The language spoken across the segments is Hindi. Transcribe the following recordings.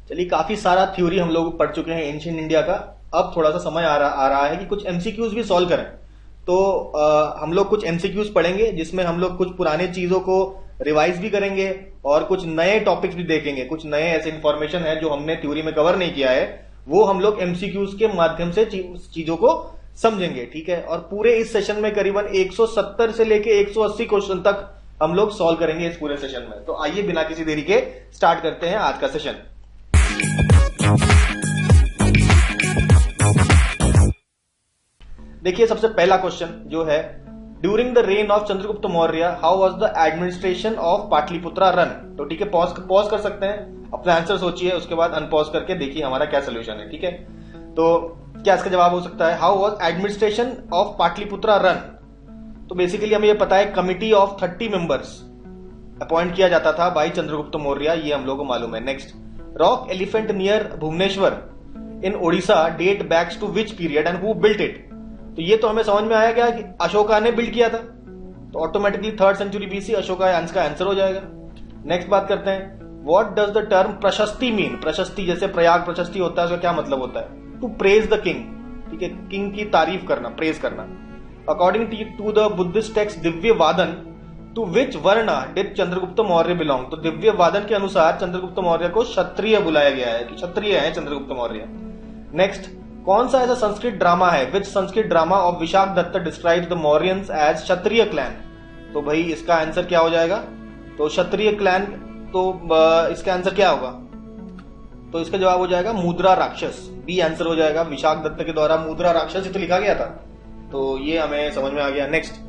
चलिए, काफी सारा थ्योरी हम लोग पढ़ चुके हैं एंशिएंट इंडिया का। अब थोड़ा सा समय आ रहा है कि कुछ एमसीक्यूज भी सॉल्व करें। तो हम लोग कुछ एमसीक्यूज पढ़ेंगे जिसमें हम लोग कुछ पुराने चीजों को रिवाइज भी करेंगे और कुछ नए टॉपिक्स भी देखेंगे। कुछ नए ऐसे इंफॉर्मेशन है जो हमने थ्योरी में कवर नहीं किया है, वो हम लोग एमसीक्यूज के माध्यम से चीजों को समझेंगे। ठीक है, और पूरे इस सेशन में करीबन 170 से लेके 180 क्वेश्चन तक हम लोग सॉल्व करेंगे इस पूरे सेशन में। तो आइए बिना किसी देरी के स्टार्ट करते हैं आज का सेशन। देखिए, सबसे पहला क्वेश्चन जो है, during the reign of Chandragupta Maurya how was the administration of Pataliputra run. तो ठीक है, पॉज कर सकते हैं, अपना आंसर सोचिए, उसके बाद अनपॉज करके देखिए हमारा क्या सोल्यूशन है। ठीक है, तो क्या इसका जवाब हो सकता है, how was administration of Pataliputra run. तो बेसिकली हमें यह पता है कमिटी ऑफ 30 मेंबर्स अपॉइंट किया जाता था बाई चंद्रगुप्त मौर्य, ये हम लोग को मालूम है। Next, rock elephant near Bhubaneswar in Odisha date backs to which period and who built it. तो ये तो हमें समझ में आया क्या कि अशोका ने बिल्ड किया था, तो automatically 3rd century BC Ashoka का आंसर हो जाएगा। नेक्स्ट बात करते हैं, व्हाट डज द टर्म प्रशस्ति मीन। प्रशस्ति जैसे प्रयाग प्रशस्ति होता है, उसका क्या मतलब होता है, टू प्रेज द किंग। ठीक है, किंग की तारीफ करना, प्रेज करना। According to the Buddhist text Divyavadana, to विच वर्णा डिड चंद्रगुप्त मौर्य बिलोंग। तो दिव्य वादन के अनुसार चंद्रगुप्त मौर्य को क्षत्रिय बुलाया गया है कि क्षत्रिय है चंद्रगुप्त मौर्य। नेक्स्ट, कौन सा ऐसा संस्कृत ड्रामा है, which Sanskrit drama of Vishakhadatta describes the Mauryans as Kshatriya clan. तो भाई इसका आंसर क्या हो जाएगा, तो क्षत्रिय क्लैन, तो इसका आंसर क्या होगा, तो इसका जवाब हो जाएगा मुद्रा राक्षस, बी आंसर हो जाएगा। विशाख दत्त के द्वारा मुद्रा राक्षस तो लिखा गया था, तो ये हमें समझ में आ गया। Next,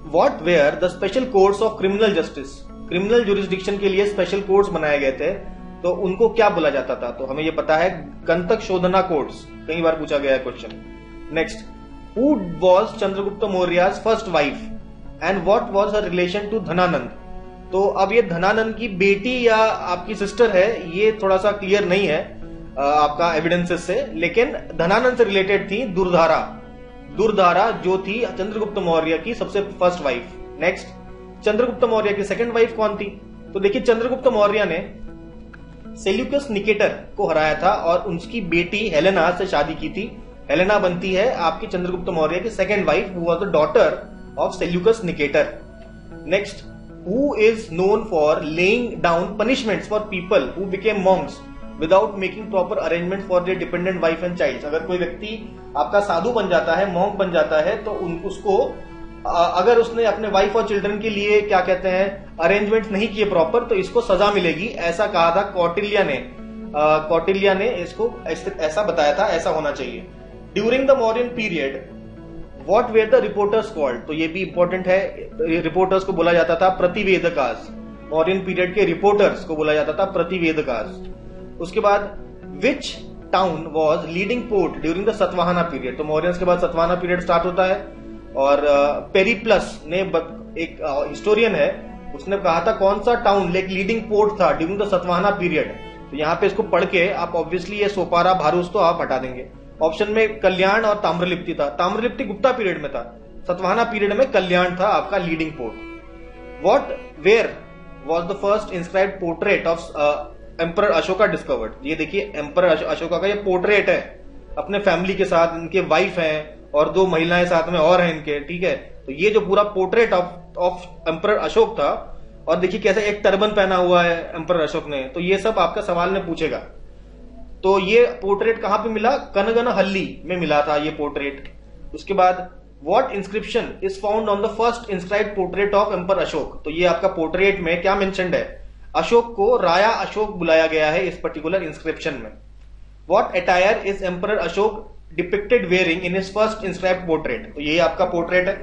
what were the special courts of criminal justice. Criminal jurisdiction के लिए स्पेशल कोर्ट्स बनाए गए थे, तो उनको क्या बोला जाता था, तो हमें यह पता है कंतक शोधना कोर्ट्स, कई बार पूछा गया है question. Next, who was Chandragupta Maurya's first wife and what was her relation to Dhanananda. तो अब ये धनानंद की बेटी या आपकी सिस्टर है, ये थोड़ा सा क्लियर नहीं है आपका एविडेंसेस से, लेकिन धनानंद से रिलेटेड थी दुर्धारा जो थी चंद्रगुप्त मौर्य की सबसे first wife. Next, Chandragupta Maurya की सेकंड वाइफ कौन थी, तो देखिए चंद्रगुप्त मौर्य ने सेल्यूकस निकेटर को हराया था और उनकी बेटी हेलेना से शादी की थी। हेलेना बनती है आपकी चंद्रगुप्त मौर्य की second wife, who was the daughter of Seleucus Nicator. Next, who is known for laying down punishments for people who became Monks without making proper arrangement for their dependent wife and child. अगर कोई व्यक्ति आपका साधु बन जाता है, मॉन्क बन जाता है, तो उसको अगर उसने अपने वाइफ और चिल्ड्रन के लिए क्या कहते हैं अरेंजमेंट नहीं किए प्रॉपर, तो इसको सजा मिलेगी, ऐसा कहा था कौटिल्य ने इसको ऐसा बताया था, ऐसा होना चाहिए। During the Mauryan period what were the reporters called. तो ये भी इंपॉर्टेंट है, रिपोर्टर्स को बोला जाता था प्रतिवेदकास। मौर्यन पीरियड के रिपोर्टर्स को बोला जाता था प्रतिवेदकास। उसके बाद which town was leading port during the Satavahana period. तो मौर्यंस के बाद सतवाहना पीरियड स्टार्ट होता है, और पेरिप्लस ने एक हिस्टोरियन है, उसने कहा था कौन सा टाउन एक लीडिंग पोर्ट था ड्यूरिंग द सतवाहना पीरियड। तो यहाँ पे इसको पढ़ के आप ऑब्वियसली ये सोपारा भारूस तो आप हटा देंगे। ऑप्शन में कल्याण और ताम्रलिप्ति था, ताम्रलिप्ति गुप्ता पीरियड में था, सतवाहना पीरियड में कल्याण था आपका leading port. What were was the first inscribed portrait of emperor Ashoka discovered. ये देखिए एम्परर अशोका का ये पोर्ट्रेट है, अपने फैमिली के साथ, इनके वाइफ हैं और 2 महिलाएं साथ में और हैं इनके। ठीक है, तो ये जो पूरा पोर्ट्रेट ऑफ एम्परर अशोक था, और देखिए कैसे एक टर्बन पहना हुआ है एम्परर अशोक ने, तो ये सब आपका सवाल में पूछेगा। तो ये पोर्ट्रेट कहां पे मिला, कनगनहल्ली में मिला था ये पोर्ट्रेट। उसके बाद what inscription is found on the first inscribed portrait of emperor Ashok. तो ये आपका पोर्ट्रेट में क्या मेंशन्ड है, अशोक को राया अशोक बुलाया गया है इस पर्टिकुलर इंस्क्रिप्शन में। What attire is emperor Ashok depicted wearing in his first inscribed portrait. तो ये आपका पोर्ट्रेट है,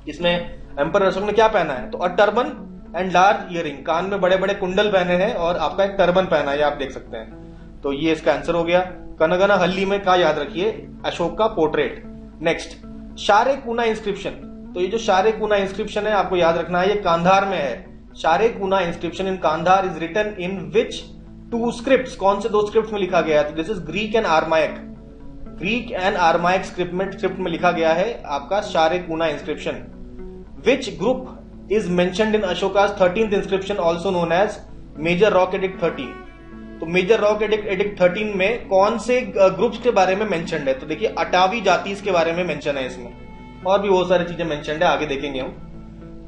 इसमें एम्परर अशोक ने क्या पहना है, तो a turban and large earring, कान में बड़े बड़े कुंडल पहने हैं और आपका एक टर्बन पहना है, आप देख सकते हैं। तो ये इसका आंसर हो गया। कनगनहल्ली में क्या याद रखिए, अशोक का पोर्ट्रेट। Next, शारेकुना inscription. तो ये जो शारेकुना इंस्क्रिप्शन है आपको याद रखना है, ये कांधार में है। Sharekuna inscription in Kandahar is written in which 2 scripts. कौन से 2 स्क्रिप्ट में लिखा गया है, तो this is Greek and Aramaic. Greek and Aramaic script में लिखा गया है आपका Sharekuna inscription. Which group is mentioned in Ashoka's 13th inscription also known as major rock edict 13। तो मेजर रॉक एडिक्ट 13 में कौन से ग्रुप्स के बारे में मेंशन्ड है? तो देखिए अटावी जातीस के बारे में मेंशन है इसमें, और भी बहुत सारी चीजें मेंशन्ड है, आगे देखेंगे हम।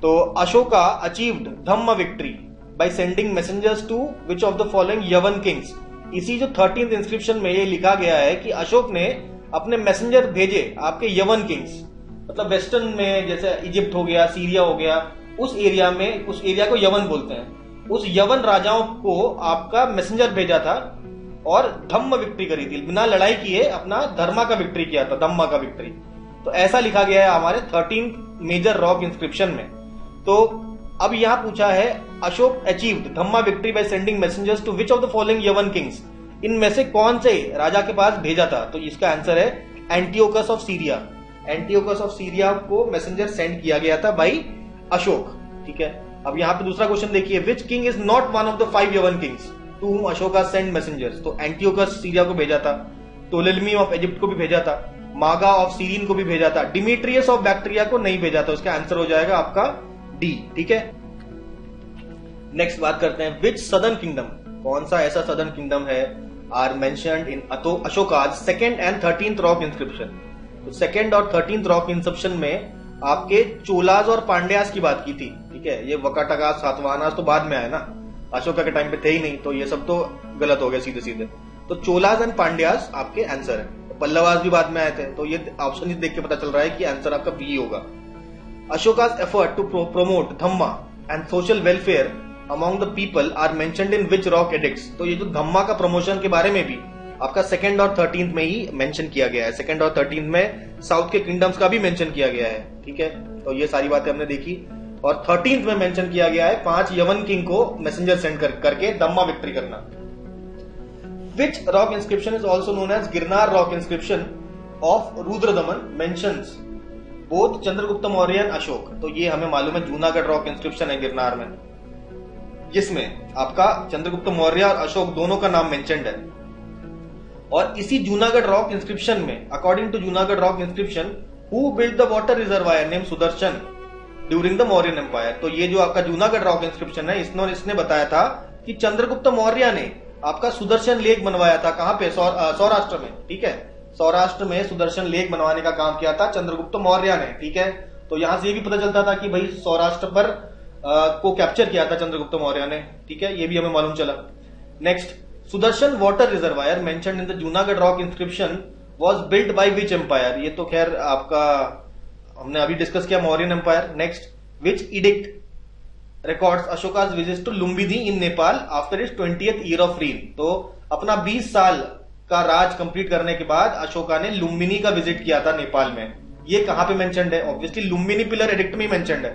तो Ashoka achieved dhamma victory by sending messengers to which of the following Yavana kings. इसी जो 13th इंस्क्रिप्शन में ये लिखा गया है कि अशोक ने अपने मैसेंजर भेजे आपके यवन किंग्स, मतलब वेस्टर्न में जैसे इजिप्ट हो गया, सीरिया हो गया, उस एरिया में, उस एरिया को यवन बोलते हैं, उस यवन राजाओं को आपका मैसेंजर भेजा था और धम्म विक्ट्री करी थी, बिना लड़ाई किए अपना धर्मा का विक्ट्री किया था, धम्मा का विक्ट्री। तो ऐसा लिखा गया है हमारे 13th मेजर रॉक इंस्क्रिप्शन में। तो अब यहां पूछा है Ashoka achieved dhamma victory by sending messengers to which of the following Yavana kings, इनमें से कौन से राजा के पास भेजा था? तो इसका आंसर है Antiochus of Syria. Antiochus of Syria को मैसेंजर सेंड किया गया था बाई अशोक, ठीक है। अब यहाँ पे दूसरा क्वेश्चन देखिए, which king is not one of the 5 Yavana kings to whom Ashoka send messengers. तो एंटियोकस सीरिया को भेजा था, टोलेमी ऑफ इजिप्ट को भी भेजा था, मागा ऑफ सीरीन को भी भेजा था, डिमिट्रियस ऑफ बैक्टीरिया को नहीं भेजा था। उसका आंसर हो जाएगा आपका डी, ठीक है। नेक्स्ट बात करते हैं, विच सदर्न किंगडम, कौन सा ऐसा सदर्न किंगडम है are mentioned in Ashoka's 2nd and 13th rock inscription. तो 2nd और 13th रॉक इंस्क्रिप्शन में आपके चोलाज और पांड्यास की बात की थी, ठीक है। ये वकाटकास सातवाहनास तो बाद में आया ना, अशोका के टाइम पे थे ही नहीं, तो ये सब तो गलत हो गया सीधे सीधे। तो चोलाज एंड पांड्यास आपके आंसर है। तो पल्लवास भी बाद में आए थे, तो ये ऑप्शन ही देख के पता चल रहा है कि आंसर आपका बी होगा। Ashoka's effort to promote dhamma and social welfare among the people are mentioned in which rock edicts. तो ये जो धम्मा का प्रमोशन के बारे में भी आपका 2nd और 13th में ही मेंशन किया गया है। 2nd और 13th में साउथ के किंगडम्स का भी मेंशन किया गया है, ठीक है। तो ये सारी बातें हमने देखी। और 13th में मेंशन किया गया है 5 यवन किंग को मैसेंजर सेंड करके धम्मा विक्ट्री करना। Which rock inscription is also known as Girnar rock inscription of Rudradaman mentions both Chandragupta Maurya and Ashoka. तो ये हमें मालूम है जूनागढ़ रॉक इंस्क्रिप्शन है गिरनार में, जिसमें आपका चंद्रगुप्त मौर्य और अशोक दोनों का नाम मेंशन्ड है। और इसी जूनागढ़ रॉक इंस्क्रिप्शन में, according to Junagadh rock inscription, who build the water reservoir name Sudarshan during the Mauryan empire. तो ये जो आपका जूनागढ़ रॉक इंस्क्रिप्शन है, इसने बताया था कि चंद्रगुप्त मौर्य ने आपका सुदर्शन लेक बनवाया था। कहां पे? सौराष्ट्र में, ठीक है। सौराष्ट्र में सुदर्शन लेक बनवाने का काम किया था चंद्रगुप्त मौर्य ने, ठीक है। तो यहां से ये भी पता चलता था कि भाई सौराष्ट्र पर को कैप्चर किया था चंद्रगुप्त मौर्य ने, ठीक है। ये भी हमें मालूम चला। Next, Sudarshan water reservoir mentioned in the Junagadh rock inscription was built by which empire. ये तो खैर आपका हमने अभी डिस्कस किया, Mauryan empire. Next, which edict records Ashoka's visit to Lumbini in Nepal after its 20th year of reign. तो अपना 20 साल का राज कंप्लीट करने के बाद अशोका ने लुम्बिनी का विजिट किया था नेपाल में। ये कहां पे मेंशन्ड है? ऑब्वियसली लुम्बिनी पिलर एडिक्ट में मेंशन्ड है,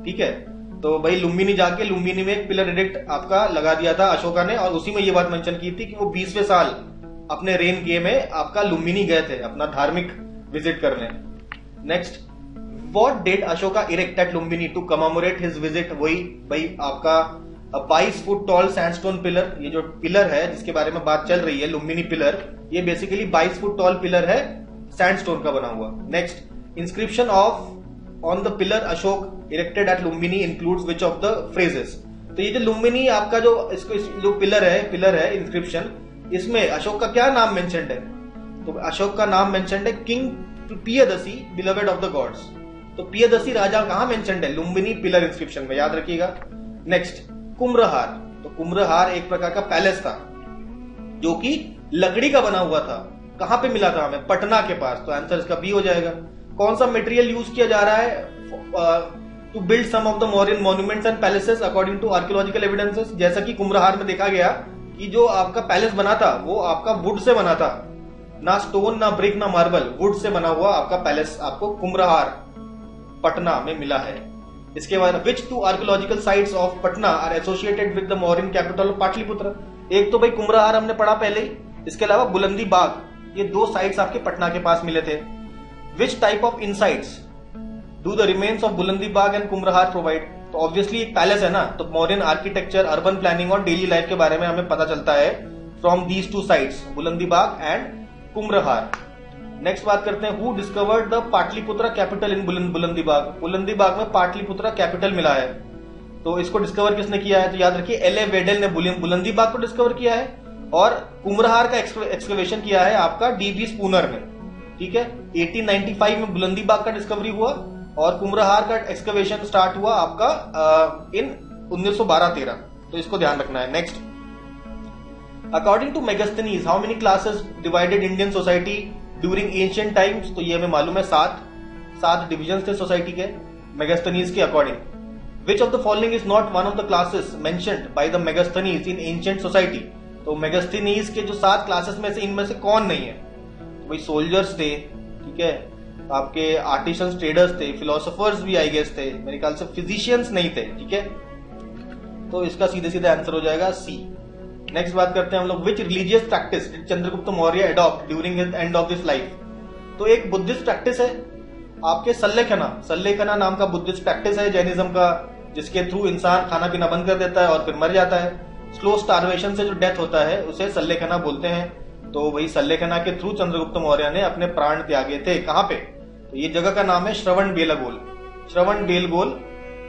ठीक है। तो भाई लुम्बिनी जाके लुम्बिनी में एक पिलर एडिक्ट आपका लगा दिया था अशोका ने, और उसी में ये बात मेंशन की थी कि वो 20वें साल अपने रेन के में आपका लुम्बिनी गए थे अपना धार्मिक विजिट करने। Next, what did Ashoka erect at Lumbini to commemorate his visit. वही भाई आपका 22 फुट टॉल सैंडस्टोन पिलर। ये जो पिलर है जिसके बारे में बात चल रही है, लुम्बिनी पिलर, ये बेसिकली 22 फुट टॉल पिलर है, सैंडस्टोन का बना हुआ। Next, inscription of on the pillar Ashoka erected at Lumbini includes which of the phrases. तो ये जो लुम्बिनी आपका जो जो पिलर है इंस्क्रिप्शन, इसमें अशोक का क्या नाम मेंशन्ड है? तो अशोक का नाम मेंशन्ड है king Piyadasi beloved of the gods. तो पियदसी राजा कहां मेंशन्ड है? लुम्बिनी पिलर इंस्क्रिप्शन में, याद रखिएगा। नेक्स्ट, कुम्रहार। तो कुम्रहार एक प्रकार का पैलेस था जो कि लकड़ी का बना हुआ था। कहां पे मिला था हमें? पटना के पास। तो आंसर इसका बी हो जाएगा। कौन सा मटेरियल यूज किया जा रहा है to build some of the Mauryan monuments and palaces according to archaeological evidences? जैसा कि कुम्रहार में देखा गया कि जो आपका पैलेस बना था वो आपका वुड से बना था, ना स्टोन, ना ब्रिक, ना मार्बल, वुड से बना हुआ आपका पैलेस आपको कुम्रहार पटना में मिला है। इसके बाद, which two archaeological sites of Patna are associated with the Mauryan capital of Pataliputra. एक तो भाई कुम्रहार हमने पढ़ा पहले ही, इसके अलावा बुलंदी बाग, ये 2 साइट्स आपके पटना के पास मिले थे। Which type of insights do the remains of बुलंदी बाग एंड कुम्रहार प्रोवाइड। तो ऑब्वियसली एक पैलेस है ना, तो मौर्यन आर्किटेक्चर, अर्बन प्लानिंग और डेली लाइफ के बारे में हमें पता चलता है फ्रॉम दीज 2 साइट्स, बुलंदी बाग एंड कुम्रहार। नेक्स्ट बात करते हैं, who discovered the Pataliputra capital in Bulandi Bagh. बुलंदी बाग में पाटलिपुत्रा कैपिटल मिला है, तो इसको डिस्कवर किसने किया है? तो याद रखिए एल.ए. वेडल ने बुलंदी बाग को डिस्कवर किया है, और कुम्भरहार का एक्सकवेशन किया है आपका डीबी स्पूनर ने, ठीक है। 1895 में बुलंदीबाग का डिस्कवरी हुआ और कुम्भरहार का एक्सकवेशन स्टार्ट हुआ आपका इन 1912-13, तो इसको ध्यान रखना है। Next, according to Megasthenes how many classes divided Indian society during ancient times, तो ये हमें मालूम है 7 डिविजन थे सोसाइटी के मेगास्थनीज के according. Which of the following is not one of the classes mentioned by the Megasthenes in ancient society, तो मेगास्थनीज के जो 7 क्लासेस में से इनमें से कौन नहीं है? तो भाई सोल्जर्स थे, ठीक है, आपके आर्टिसंस ट्रेडर्स थे, फिलोसोफर्स भी आई गेस थे, मेरे ख्याल से फिजिशियंस नहीं थे, ठीक है। तो इसका सीधे सीधे आंसर हो जाएगा सी। नेक्स्ट बात करते हैं हम लोग, which religious practice did Chandragupta Maurya adopt during his end of this life, तो एक बुद्धिस्ट प्रैक्टिस है आपके सल्लेखना नाम का बुद्धिस्ट प्रैक्टिस है जैनिज्म का, जिसके थ्रू इंसान खाना पीना बंद कर देता है और फिर मर जाता है। स्लो स्टार्वेशन से जो डेथ होता है उसे सल्लेखना बोलते हैं। तो वही सल्लेखना के थ्रू चंद्रगुप्त मौर्य ने अपने प्राण त्यागे थे। कहां पे? तो ये जगह का नाम है श्रवणबेलगोल। श्रवणबेलगोल,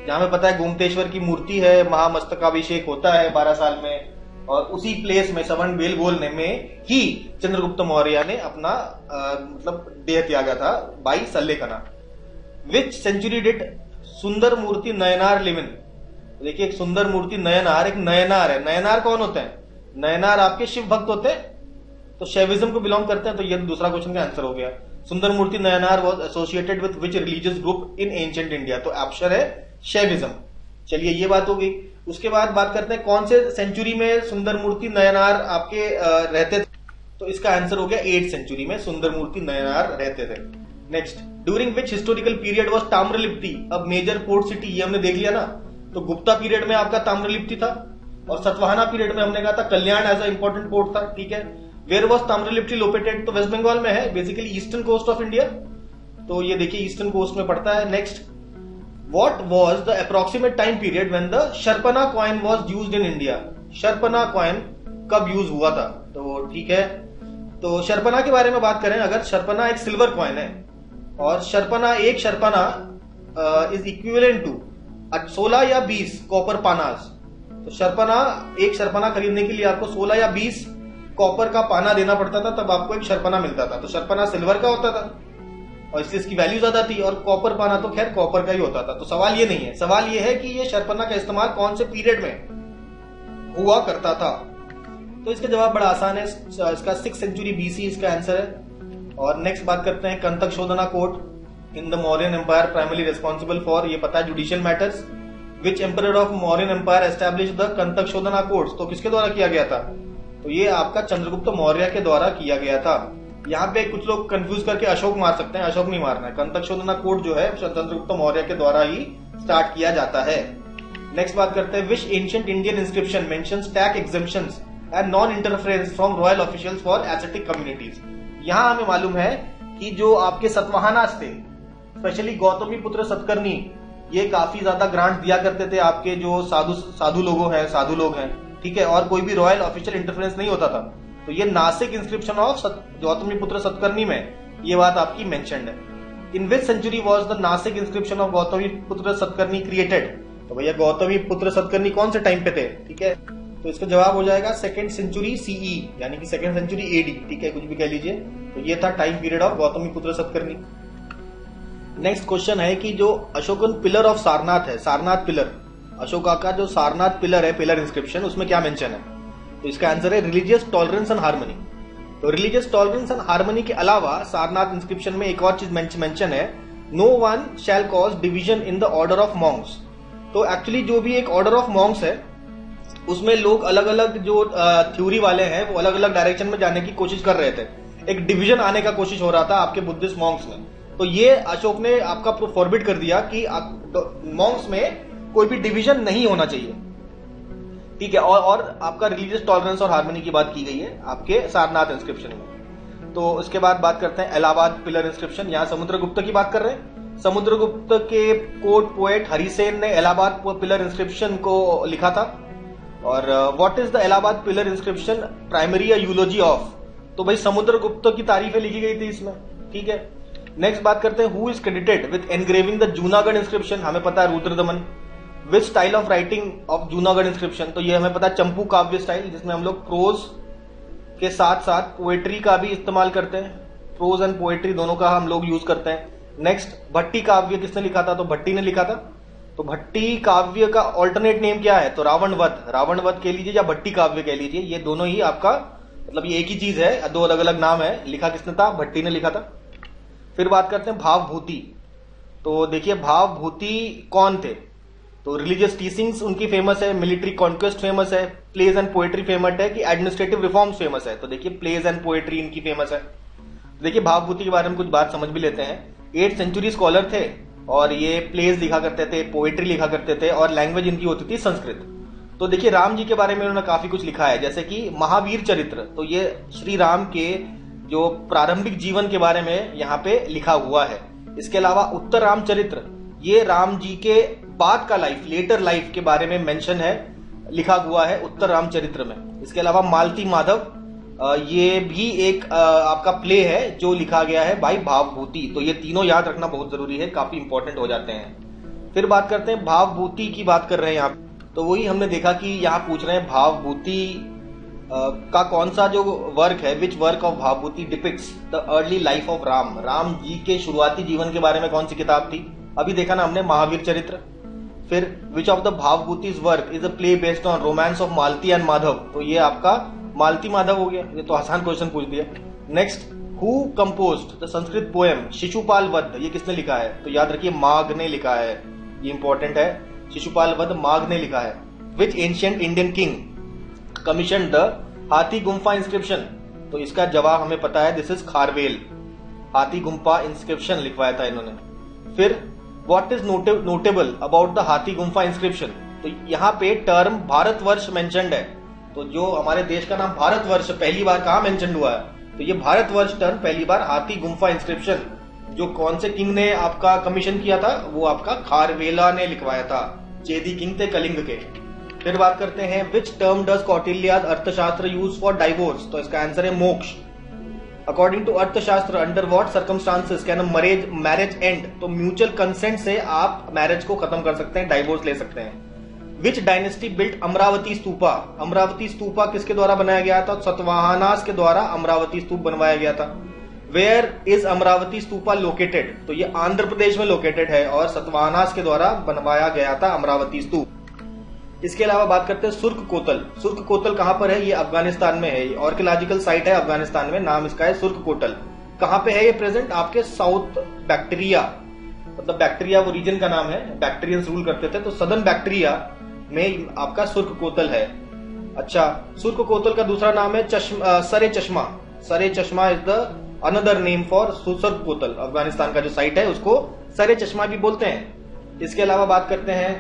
जहां में पता है गोमतेश्वर की मूर्ति है, महामस्तकाभिषेक होता है 12 साल में, और उसी प्लेस में श्रवणबेलगोल में ही चंद्रगुप्त मौर्य ने अपना मतलब देह त्यागा था बाई सल्लेखना। विच सेंचुरी डिड सुंदर मूर्ति नयनार लिव इन, देखिए एक सुंदर मूर्ति नयनार, एक नयनार है। नयनार कौन होते हैं? नयनार आपके शिव भक्त होते हैं, तो शैविज्म को बिलोंग करते हैं, तो ये दूसरा क्वेश्चन का आंसर हो गया। Sundaramurti Nayanar was associated with which religious group in ancient India, तो ऑप्शन है शैविज्म। चलिए ये बात हो गई। उसके बाद बात करते हैं कौन से सेंचुरी में सुंदर मूर्ति नयनार आपके रहते थे, तो इसका आंसर हो गया 8th सेंचुरी में सुंदर मूर्ति नयनार रहते थे। Next, during which historical period was Tamralipti अब मेजर पोर्ट सिटी, ये हमने देख लिया ना। तो गुप्ता पीरियड में आपका ताम्रलिप्ति था, और सतवाहना पीरियड में हमने कहा था Kalyan as a important port था, ठीक है। वेयर वॉज ताम्रलिप्ति लोकेटेड, तो वेस्ट बंगाल में है, basically eastern coast of India, तो ये देखिए ईस्टर्न कोस्ट में पड़ता है। Next, what was the approximate time period when the Sharpana coin was used in India, Sharpana coin कब यूज हुआ था, तो ठीक है। तो शर्पना के बारे में बात करें, अगर शर्पना एक सिल्वर कॉइन है और शर्पना एक शर्पना इज इक्विवेलेंट टू 16 या 20 कॉपर पानास, तो शर्पना एक शर्पना खरीदने के लिए आपको 16 या 20 कॉपर का पाना देना पड़ता था, तब आपको एक शर्पना मिलता था। तो शर्पना सिल्वर का होता था और इसलिए इसकी वैल्यू ज्यादा थी, और कॉपर पाना तो खैर कॉपर का ही होता था। तो सवाल ये नहीं है, सवाल ये है कि ये शर्पना का इस्तेमाल कौन से पीरियड में हुआ करता था। तो इसका जवाब बड़ा आसान है, इसका 6th सेंचुरी BC इसका आंसर है। और नेक्स्ट बात करते हैं, Kantakashodhana court in the Mauryan empire primarily responsible for, ये पता है, judicial matters. Which emperor of Mauryan empire establish the Kantakashodhana courts, तो किसके द्वारा किया गया था? तो ये आपका चंद्रगुप्त मौर्य के द्वारा किया गया था। यहाँ पे कुछ लोग कंफ्यूज करके अशोक मार सकते हैं, अशोक नहीं मारना है। कंतक शोधना कोर्ट जो है चंद्रगुप्त मौर्य के द्वारा ही स्टार्ट किया जाता है। नेक्स्ट बात करते हैं, which ancient Indian inscription mentions tax exemptions and non interference from royal officials for ascetic communities. यहाँ हमें मालूम है कि जो आपके सतवाहनास थे, स्पेशली गौतमी पुत्र सतकर्णी, ये काफी ज्यादा ग्रांट दिया करते थे आपके जो साधु लोग हैं, ठीक है, और कोई भी रॉयल ऑफिशियल इंटरफेरेंस नहीं होता था। तो ये Nashik inscription of Gautamiputra Satakarni में ये बात आपकी मेंशन्ड है। In which century was the Nasik inscription of Gautamiputra Satakarni created, तो भैया गौतमी पुत्र सतकर्णी कौन से टाइम पे थे, ठीक है। तो इसका जवाब हो जाएगा 2nd सेंचुरी CE, यानी कि 2nd सेंचुरी AD, ठीक है, कुछ भी कह लीजिए। तो ये था time period of Gautamiputra Satakarni. Next question है कि जो अशोकन पिलर ऑफ सारनाथ है, सारनाथ पिलर, अशोका का जो सारनाथ पिलर है, पिलर इंस्क्रिप्शन, उसमें क्या मेंशन है? तो इसका आंसर है रिलीजियस टॉलरेंस एंड हार्मनी। तो रिलीजियस टॉलरेंस एंड हार्मनी के अलावा सारनाथ इंस्क्रिप्शन में एक और चीज मेंशन है, no one shall cause division in the order of monks. तो एक्चुअली जो भी एक ऑर्डर ऑफ मॉन्क्स है उसमें लोग अलग अलग जो थ्योरी वाले हैं वो अलग अलग डायरेक्शन में जाने की कोशिश कर रहे थे, एक डिवीजन आने का कोशिश हो रहा था आपके बुद्धिस्ट मॉन्क्स में। तो ये अशोक ने आपका फॉरबिड कर दिया कि मॉन्क्स में कोई भी डिवीजन नहीं होना चाहिए, ठीक है। और आपका रिलीजियस टॉलरेंस और हार्मनी की बात की गई है आपके सारनाथ इंस्क्रिप्शन में। तो उसके बाद बात करते हैं इलाहाबाद पिलर इंस्क्रिप्शन। यहाँ समुद्रगुप्त की बात कर रहे हैं। समुद्रगुप्त के कोर्ट पोएट हरिसेन ने इलाहाबाद पिलर इंस्क्रिप्शन को लिखा था। और what is the Allahabad pillar inscription primary यूलोजी of, तो भाई समुद्रगुप्त की तारीफें लिखी गई थी इसमें, ठीक है। नेक्स्ट बात करते हैं, who is credited with engraving the Junagadh inscription, हमें पता है रुद्रदमन। विच style of writing of Junagadh inscription, तो ये हमें पता है चंपू काव्य स्टाइल, जिसमें हम लोग प्रोज के साथ साथ पोएट्री का भी इस्तेमाल करते हैं, प्रोज एंड पोएट्री दोनों का हम लोग यूज करते हैं। नेक्स्ट, भट्टी काव्य किसने लिखा था? तो भट्टी ने लिखा था। तो भट्टी काव्य का ऑल्टरनेट नेम क्या है? तो रावण वध कह लीजिए या भट्टी काव्य कह लीजिए, ये दोनों ही आपका मतलब ये एक ही चीज है, दो अलग अलग नाम है। लिखा किसने था? भट्टी ने लिखा था। फिर बात करते हैं भावभूति। तो देखिए भावभूति कौन थे? तो रिलीजियस टीचिंग्स उनकी फेमस है, मिलिट्री कॉन्क्वेस्ट फेमस है, प्लेज एंड पोएट्री फेमस है कि एडमिनिस्ट्रेटिव रिफॉर्म्स फेमस है? तो देखिए प्लेज एंड पोएट्री इनकी फेमस है। देखिए भावभूति के बारे में कुछ बात समझ भी लेते हैं। 8th सेंचुरी स्कॉलर थे और ये प्लेज लिखा करते थे, पोएट्री लिखा करते थे और लैंग्वेज इनकी होती थी संस्कृत। तो देखिए राम जी के बारे में उन्होंने काफी कुछ लिखा है, जैसे कि महावीर चरित्र। तो ये श्री राम के जो प्रारंभिक जीवन के बारे में यहाँ पे लिखा हुआ है। इसके अलावा उत्तर राम चरित्र, ये राम जी के बाद का लाइफ, लेटर लाइफ के बारे में मेंशन है, लिखा हुआ है उत्तर राम चरित्र में। इसके अलावा मालती माधव, ये भी एक आपका प्ले है जो लिखा गया है बाई भावभूति। तो ये तीनों याद रखना बहुत जरूरी है, काफी इंपॉर्टेंट हो जाते हैं। फिर बात करते हैं भावभूति की, बात कर रहे हैं यहाँ। तो वही हमने देखा कि यहाँ पूछ रहे हैं भावभूति का कौन सा जो वर्क है, which work of Bhavabhuti depicts the early life of Ram. Ram ji के शुरुआती जीवन के बारे में कौन सी किताब थी? अभी देखा ना हमने, महावीर चरित्र। फिर which of the Bhavabhuti's work is a play based on romance of Malati and Madhav. तो ये आपका मालती माधव हो गया, ये तो आसान क्वेश्चन पूछ दिया। Next, who composed the Sanskrit poem Shishupal वध, ये किसने लिखा है? तो याद रखिए माघ ने लिखा है, ये इंपॉर्टेंट है। शिशुपाल वध माघ ने लिखा है। Which ancient Indian king commission the Hathigumpha inscription? तो इसका जवाब हमें पता है, दिस इज खारवेल। हाथी गुम्फा इंस्क्रिप्शन लिखवाया था इन्होंने। फिर what is notable about the Hathigumpha inscription? तो यहाँ पे टर्म भारतवर्ष मेंशन्ड है। तो जो हमारे देश का नाम भारतवर्ष पहली बार कहाँ मेंशन हुआ है? तो ये भारतवर्ष टर्म पहली बार हाथी गुम्फा इंस्क्रिप्शन जो कौन से किंग ने आपका कमीशन किया था? वो आपका खारवेला ने लिखवाया था। चेदी किंग थे कलिंग के। फिर बात करते हैं, विच टर्म डज कौटिल्याज अर्थशास्त्र यूज फॉर डाइवोर्स? तो इसका आंसर है मोक्ष। अकॉर्डिंग टू अर्थशास्त्र, under what circumstances can a marriage and? तो म्यूचुअल कंसेंट से आप मैरिज को खत्म कर सकते हैं, डाइवोर्स ले सकते हैं। विच डायनेस्टी बिल्ट अमरावती स्तूपा? अमरावती स्तूपा किसके द्वारा बनाया गया था? सतवाहनास के द्वारा अमरावती स्तूप बनवाया गया था। Where is Amaravati stupa located? तो ये आंध्र प्रदेश में लोकेटेड है और सतवाहनास के द्वारा बनवाया गया था अमरावती स्तूप। इसके अलावा बात करते हैं सुर्ख कोतल। सुर्ख कोतल कहां पर है? ये अफगानिस्तान में है, आर्कियोलॉजिकल साइट है अफगानिस्तान में, नाम इसका है सुर्ख कोतल। कहां पे है ये प्रेजेंट? आपके साउथ बैक्टीरिया, मतलब बैक्टीरिया वो रीजन का नाम है, बैक्टीरियंस रूल करते थे, तो सदर्न बैक्टीरिया में आपका सुर्ख कोतल है। अच्छा, सुर्ख कोतल का दूसरा नाम है सरे चश्मा। सरे चश्मा is the another name for सुर्ख कोतल। अफगानिस्तान का जो साइट है उसको सरे चश्मा भी बोलते हैं। इसके अलावा बात करते हैं,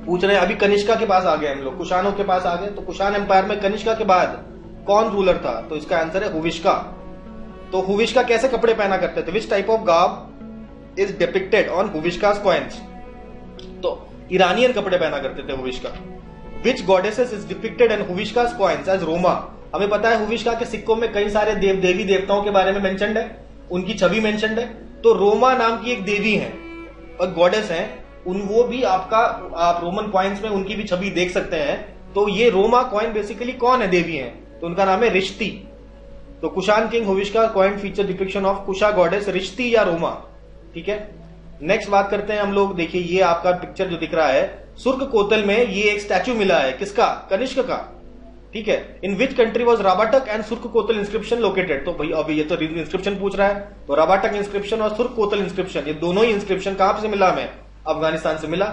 पूछ रहे हैं अभी कनिष्का के पास आ गए हम लोग, कुषाणों के पास आ गए। तो कुषाण एम्पायर में कनिष्का के बाद कौन रूलर था? तो इसका आंसर है हुविष्का। तो हुविष्का कैसे कपड़े पहना करते थे? Which type of garb is depicted on Huvishka's coins? तो ईरानियन कपड़े पहना करते थे Huvishka. Which goddesses is depicted in Huvishka's coins as Roma? हमें पता है हुविष्का के सिक्कों में कई सारे देवी देवताओं के बारे में मेंशन्ड है, उनकी छवि मेंशन्ड है। तो रोमा नाम की एक देवी है और गॉडेस है, वो भी आपका आप रोमन कॉइन्स में उनकी भी छवि देख सकते हैं। तो ये रोमा कॉइन बेसिकली कौन है? देवी है, तो उनका नाम है रिश्ती। तो Kushan king Huvishka coin feature depiction of Kusha goddess Rishti या रोमा। ठीक है, नेक्स्ट बात करते हैं हम लोग। देखिए ये आपका पिक्चर जो दिख रहा है, सुर्ख कोतल में ये एक स्टैचू मिला है, किसका? कनिष्क का। ठीक है, in which country was राबाटक and सुर्ख कोतल इंस्क्रिप्शन लोकेटेड? तो भाई अभी ये तो इंस्क्रिप्शन पूछ रहा है, तो राबाटक इंस्क्रिप्शन और सुर्ख कोतल इंस्क्रिप्शन ये दोनों ही इंस्क्रिप्शन कहां से मिला हमें? अफगानिस्तान से मिला।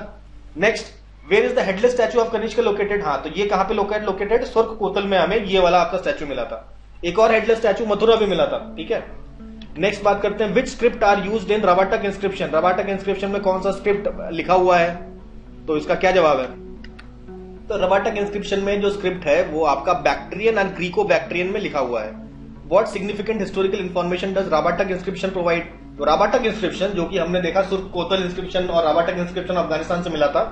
Next, where is the headless statue of Kanishka located? हाँ, तो ये कहां पे लोकेटेड? सुर्ख कोतल में हमें ये वाला आपका स्टैचू मिला था। एक और हेडलेस स्टैचू मथुरा में मिला था। ठीक है, नेक्स्ट बात करते हैं, which script are used in Rabatak inscription? Rabatak inscription में कौन सा स्क्रिप्ट लिखा हुआ है? तो इसका क्या जवाब है? तो राबाटक इंस्क्रिप्शन में जो स्क्रिप्ट है वो आपका बैक्ट्रियन एंड ग्रीको बैक्ट्रियन में लिखा हुआ है। What significant historical information does Rabatak inscription provide? तो राबाटक इंस्क्रिप्शन जो कि हमने देखा सुर्ख कोतल इंस्क्रिप्शन और राबाटक इंस्क्रिप्शन अफगानिस्तान से मिला था,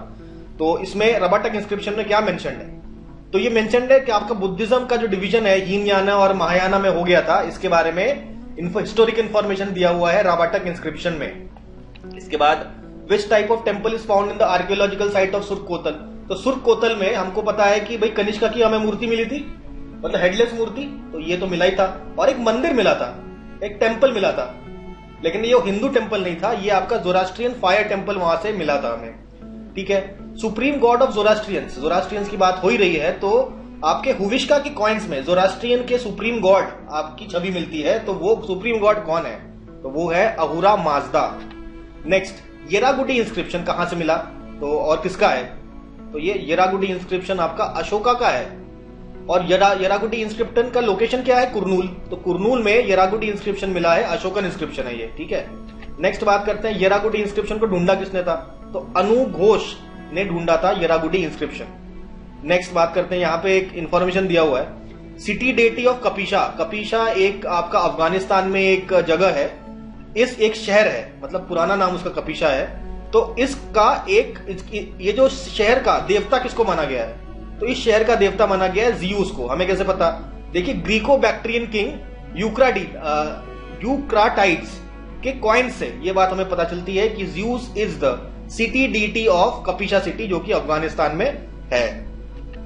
तो इसमें राबाटक इंस्क्रिप्शन में क्या मेंशन्ड है? तो ये मेंशन्ड है कि आपका बुद्धिज्म का जो डिवीजन है हीनयाना और महायाना में हो गया था, इसके बारे में हिस्टोरिक इंफॉर्मेशन दिया हुआ है राबाटक इंस्क्रिप्शन में। इसके बाद विच type of temple is found in the archaeological site of सुर्ख कोतल? तो सुर्ख कोतल में हमको पता है कि भाई कनिष्का की हमें मूर्ति मिली थी मतलब हेडलेस मूर्ति, तो ये तो मिला ही था। और एक मंदिर मिला था, एक टेम्पल मिला था, लेकिन ये हिंदू टेम्पल नहीं था, ये आपका जोरास्ट्रियन फायर टेम्पल वहां से मिला था हमें, ठीक है। सुप्रीम गॉड ऑफ जोरास्ट्रियंस, जोरास्ट्रियंस की बात हो ही रही है, तो आपके हुविश्का की कॉइन्स में जोरास्ट्रियन के सुप्रीम गॉड आपकी छवि मिलती है, तो वो सुप्रीम गॉड कौन है, तो वो है अहुरा माजदा। नेक्स्ट, येरागुडी इंस्क्रिप्शन कहां से मिला, तो और किसका है, तो ये येरागुडी इंस्क्रिप्शन आपका अशोका का है। और येरागुडी इंस्क्रिप्शन का लोकेशन क्या है, कुरनूल, तो कुरनूल में येरागुडी इंस्क्रिप्शन मिला है, अशोकन इंस्क्रिप्शन है ये, ठीक है। नेक्स्ट बात करते हैं येरागुडी इंस्क्रिप्शन को ढूंढा किसने था, तो अनु घोष ने ढूंढा था येरागुडी इंस्क्रिप्शन। नेक्स्ट बात करते हैं, यहाँ पे एक इंफॉर्मेशन दिया हुआ है, सिटी डेटी ऑफ कपीशा। कपीशा एक आपका अफगानिस्तान में एक जगह है, एक शहर है, मतलब पुराना नाम उसका कपीशा है। तो इसका ये जो शहर का देवता किसको माना गया है, तो इस शहर का देवता माना गया है जियूस को। हमें कैसे पता, देखिए ग्रीको बैक्ट्रियन किंग यूक्राटाइड्स के कॉइन से ये बात हमें पता चलती है कि Zeus is the city deity of Kapisha city, जो कि अफगानिस्तान में है।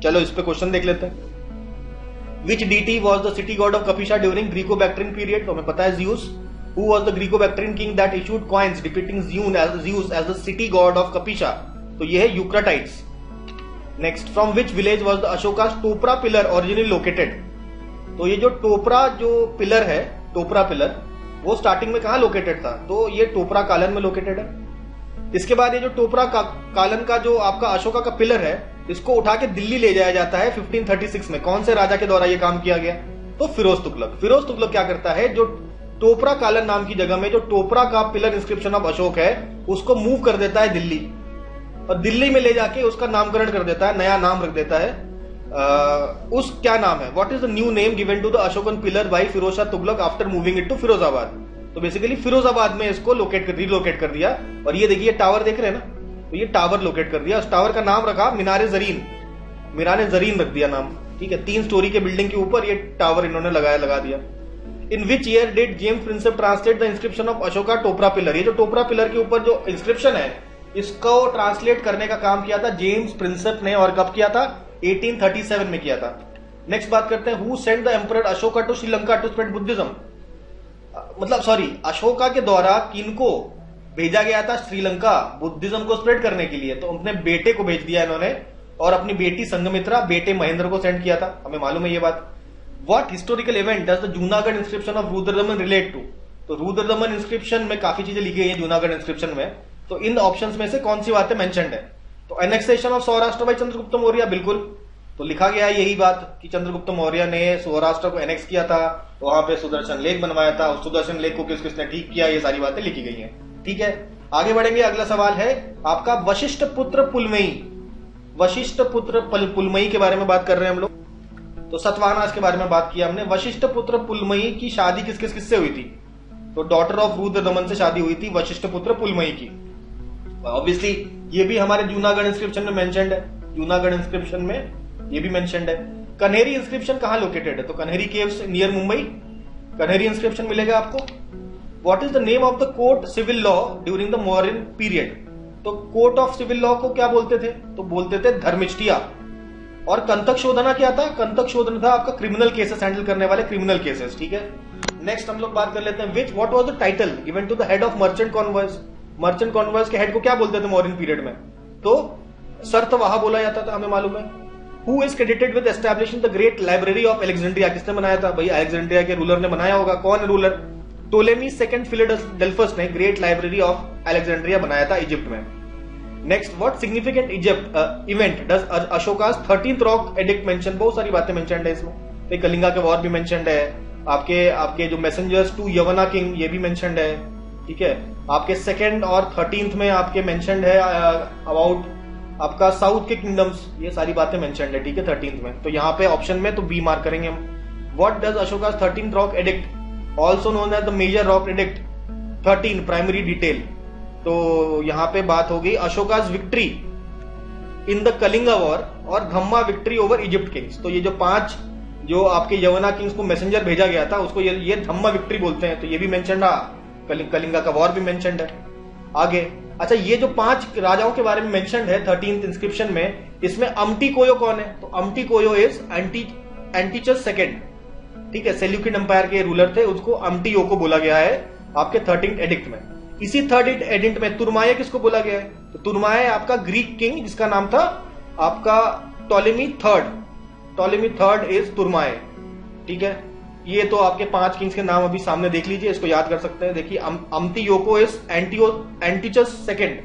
चलो इस पे क्वेश्चन देख लेते हैं। Which deity was the city god of Kapisha during Greco Bactrian period, तो हमें पता है जियूस। Who was the Greco-Bactrian king that issued coins depicting Zeus as the city god of Kapisha? तो ये है Eucratides. Next, from which village was the Ashoka's Topra pillar originally located, तो ये जो टोपरा जो पिलर है, टोपरा पिलर, वो स्टार्टिंग में कहां लोकेटेड था, तो ये टोपरा कालन में लोकेटेड है। इसके बाद ये जो टोपरा कालन का जो आपका अशोका का पिलर है, इसको उठा के दिल्ली ले जाया जाता है 1536 में। कौन से राजा के द्वारा ये काम किया गया, तो फिरोज तुगलक। फिरोज तुगलक क्या करता है, जो टोपरा कालन नाम की जगह में जो टोपरा का पिलर इंस्क्रिप्शन ऑफ अशोक है, उसको मूव कर देता है दिल्ली, और दिल्ली में ले जाके उसका नामकरण कर देता है, नया नाम रख देता है। उस क्या नाम है, what is the new name given to the Ashokan pillar by Firoz Shah Tughlaq after moving it to Firozabad, तो बेसिकली फिरोजाबाद में इसको रिलोकेट कर दिया। और ये देखिए टावर देख रहे हैं ना, तो ये टावर लोकेट कर दिया, उस टावर का नाम रखा मीनारे जरीन रख दिया नाम, ठीक है। 3 स्टोरी के बिल्डिंग के ऊपर ये टावर इन्होंने लगा दिया। In which year did James Prinsep translate the inscription of Ashoka Topra pillar, ये जो टोपरा पिलर के ऊपर जो इंस्क्रिप्शन है, इसको ट्रांसलेट करने का काम किया था जेम्स प्रिंसेप ने, और कब किया था, 1837 में किया था। नेक्स्ट बात करते हैं, who sent the emperor Ashoka to Sri Lanka to spread Buddhism, मतलब सॉरी, अशोका के द्वारा किनको भेजा गया था श्रीलंका बुद्धिज्म को स्प्रेड करने के लिए, तो अपने बेटे को भेज दिया इन्होंने, और अपनी बेटी संघमित्रा, बेटे महेंद्र को सेंड किया था, हमें मालूम है ये बात। What historical event does the Junagadh inscription of Rudradaman relate to, तो रुद्रदमन इंस्क्रिप्शन में काफी चीजें लिखी गई है जूनागढ़ इंस्क्रिप्शन में, तो इन ऑप्शंस में से कौन सी बातें मेंशन्ड है, तो annexation of Saurashtra by Chandragupta Maurya, बिल्कुल, तो लिखा गया है यही बात कि चंद्रगुप्त मौर्य ने सौराष्ट्र को एनेक्स किया था, वहां पे सुदर्शन लेक बनवाया था, उस सुदर्शन लेक को किसने ठीक किया, ये सारी बातें लिखी गई हैं, ठीक है। आगे बढ़ेंगे, अगला सवाल है आपका वशिष्ठ पुत्र पुलमयी। वशिष्ठ पुत्र पुलमयी के बारे में बात कर रहे हैं हम लोग, तो सतवाहनास के बारे में बात किया हमने। वशिष्ठ पुत्र पुलमयी की शादी किससे हुई थी, तो डॉटर ऑफ रुद्रदमन से शादी हुई थी वशिष्ठ पुत्र पुलमयी की। ऑब्वियसली ये भी हमारे जूनागढ़ इंस्क्रिप्शन में मेंशन्ड है, जूनागढ़ इंस्क्रिप्शन में ये भी मेंशन्ड है। कन्हेरी इंस्क्रिप्शन कहां लोकेटेड है, तो Kanheri caves near Mumbai, Kanheri inscription मिलेगा आपको। What is the name of the court civil law during the Mauryan period, तो कोर्ट ऑफ सिविल लॉ को क्या बोलते थे, तो बोलते थे धर्मिष्ठिया। और कंतक शोधना क्या था, कंतक शोधना था आपका क्रिमिनल केसेस हैंडल करने वाले क्रिमिनल केसेस, ठीक है। नेक्स्ट हम लोग बात कर लेते हैं, what was the title given to the head of merchant convoys, merchant convoys के हेड को क्या बोलते थे मौर्यन पीरियड में, तो सर्तवाह बोला जाता था, हमें मालूम है। Who is credited with establishing the great library of Alexandria, किसने बनाया था, भाई अलेक्जेंड्रिया के रूलर ने बनाया होगा, कौन रूलर, टोलेमी सेकंड फिलाडेल्फस ने ग्रेट लाइब्रेरी ऑफ अलेक्जेंड्रिया बनाया था इजिप्ट में। Next, what significant event does Ashoka's 13th rock edict mention, बहुत सारी बातें मेंशन्ड है इसमें, तो कलिंगा के वॉर भी मेंशन्ड है, आपके जो मैसेंजर्स टू यवना किंग ये भी मेंशन्ड है, ठीक है। आपके 2nd और 13th में आपके मेंशन्ड है अबाउट आपका साउथ के किंगडम्स, ये सारी बातें मेंशन्ड है, ठीक है, 13th में, तो यहाँ पे ऑप्शन में तो बी मार्क करेंगे हम। What does Ashoka's 13th rock edict also known as the major rock edict 13 primary detail, तो यहां पे बात हो गई Ashoka's victory in the Kalinga war और Dhamma victory over Egypt kings, तो ये जो 5 जो आपके यवना किंग्स को मैसेंजर भेजा गया था उसको ये धम्मा विक्ट्री बोलते हैं, तो ये भी मेंशन्ड है, कलिंगा का वॉर भी मेंशन्ड है। आगे, अच्छा, ये जो 5 राजाओं के बारे में मेंशन्ड है 13th इंस्क्रिप्शन में, इसमें अम्टी कोयो कौन है, तो अम्टी कोयो इज एंटीचस सेकेंड, ठीक है, सेल्यूकिड एम्पायर के रूलर थे, उसको अम्टियोको बोला गया है आपके 13th एडिक्ट में। इसी 13th एडिक्ट में तुर्माए किसको बोला गया है? तो तुर्माए आपका ग्रीक किंग जिसका नाम था आपका टॉलेमी थर्ड इज तुर्माए, ठीक है। ये तो आपके 5 किंग्स के नाम अभी सामने देख लीजिए, इसको याद कर सकते हैं। देखिए Amtiyoko is Antiochus second,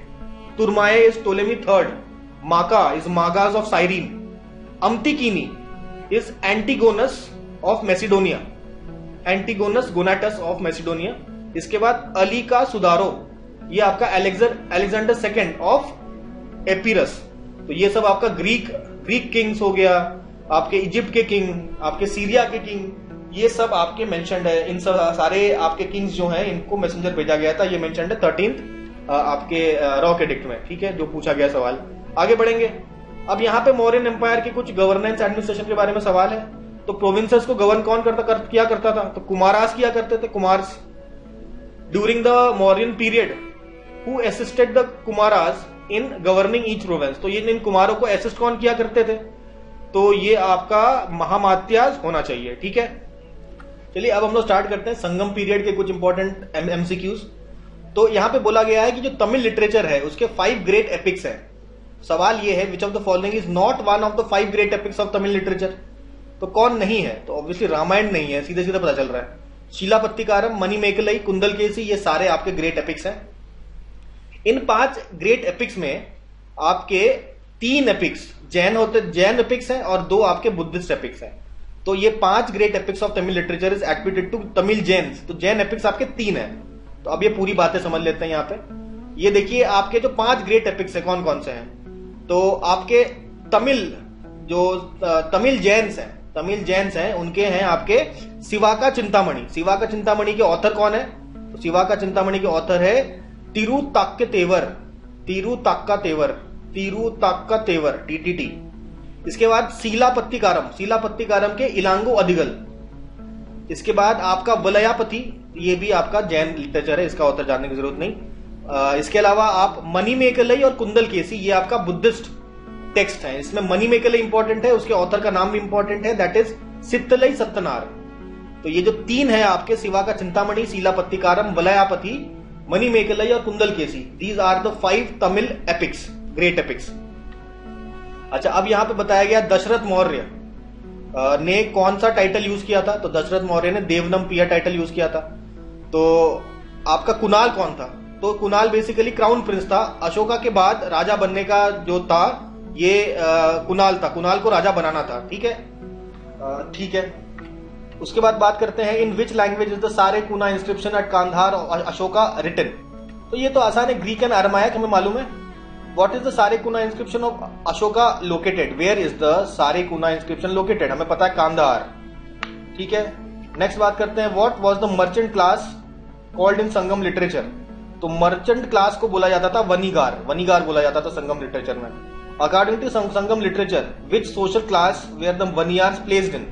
Turamaya is Ptolemy third, Maka is Magas of Cyrene, Amtikini is Antigonus of Macedonia, Antigonus Gonatas of Macedonia. इसके बाद अली का सुधारो, ये आपका अलेक्जेंडर सेकेंड ऑफ एपिरस। तो ये सब आपका ग्रीक किंग्स हो गया, आपके इजिप्ट के किंग, आपके सीरिया के किंग, ये सब आपके मेंशन्ड है। इन सब सारे आपके किंग्स जो हैं इनको मैसेंजर भेजा गया था, ये मेंशन्ड है 13th आपके रॉक एडिक्ट में, ठीक है, जो पूछा गया सवाल। आगे बढ़ेंगे। अब यहाँ पे मौर्यन एम्पायर के कुछ गवर्नेंस एडमिनिस्ट्रेशन के बारे में सवाल है। तो प्रोविंसेस को गवर्न कौन किया करता था? तो कुमारास किया करते थे, Kumars. During the Mauryan period who assisted the Kumaras in governing each province, तो ये इन कुमारों को असिस्ट कौन किया करते थे? तो ये आपका महामात्याज होना चाहिए, ठीक है। चलिए अब हम लोग स्टार्ट करते हैं संगम पीरियड के कुछ इंपॉर्टेंट एमसीक्यूज। तो यहां पे बोला गया है कि जो तमिल लिटरेचर है उसके 5 ग्रेट एपिक्स हैं। सवाल ये है which of the following is not one of the 5 great epics of Tamil literature? तो कौन नहीं है? तो ऑब्वियसली रामायण नहीं है, सीधे सीधे पता चल रहा है। शीलापत्तिकारम, मणिमेकलई, कुंदलकेसी, ये सारे आपके ग्रेट एपिक्स हैं। इन 5 ग्रेट एपिक्स में आपके 3 एपिक्स जैन एपिक्स हैं और 2 आपके बुद्धिस्ट एपिक्स हैं। तो ये 5 great epics of Tamil literature is attributed to Tamil Jains. तो जैन एपिक्स आपके 3 हैं। तो अब ये पूरी बातें समझ लेते हैं यहाँ पे। ये देखिए आपके जो 5 ग्रेट एपिक्स है कौन कौन से हैं। तो आपके तमिल जैन्स हैं उनके हैं आपके शिवाका चिंतामणि। शिवाका चिंतामणि के ऑथर कौन है? तो शिवाका चिंतामणि के ऑथर है तिरुताक्का तेवर टीटीटी। इसके बाद शीलापत्तिकारम के इलांगो अधिगल। इसके बाद आपका वलयापति, ये भी आपका जैन लिटरेचर है, इसका ऑथर जानने की जरूरत नहीं। इसके अलावा आप मणिमेकलई और कुंदलकेसी, ये आपका बुद्धिस्ट टेक्स्ट है। इसमें मणिमेकलई इंपॉर्टेंट है, उसके ऑथर का नाम भी इंपॉर्टेंट है, दैट इज सित्तलई सत्तनार। तो ये जो 3 है आपके शिवाका चिंतामणि, शीलापत्तिकारम, वलयापति, मणिमेकलई और Kundalakesi, these are the 5 Tamil epics, great epics. अच्छा, अब यहां पे बताया गया दशरथ मौर्य ने कौन सा टाइटल यूज किया था? तो दशरथ मौर्य ने देवनम पिया टाइटल यूज किया था। तो आपका कुणाल कौन था? तो कुणाल बेसिकली क्राउन प्रिंस था। अशोका के बाद राजा बनने का जो था ये कुणाल था, कुणाल को राजा बनाना था, ठीक है। उसके बाद बात करते हैं in which language is the Sarekuna inscription at Kandahar Ashoka written. तो ये तो आसान है, ग्रीक एंड अरामाइक हमें मालूम है। What is the Sarekuna inscription of Ashoka located? Where is the Sarekuna inscription located? हमें पता है कांधार, ठीक है। नेक्स्ट बात करते हैं what was the merchant class called in Sangam literature? तो मर्चेंट क्लास को बोला जाता था वनीगार बोला जाता था संगम लिटरेचर में। According to Sangam literature which social class were the Vaniyars placed in?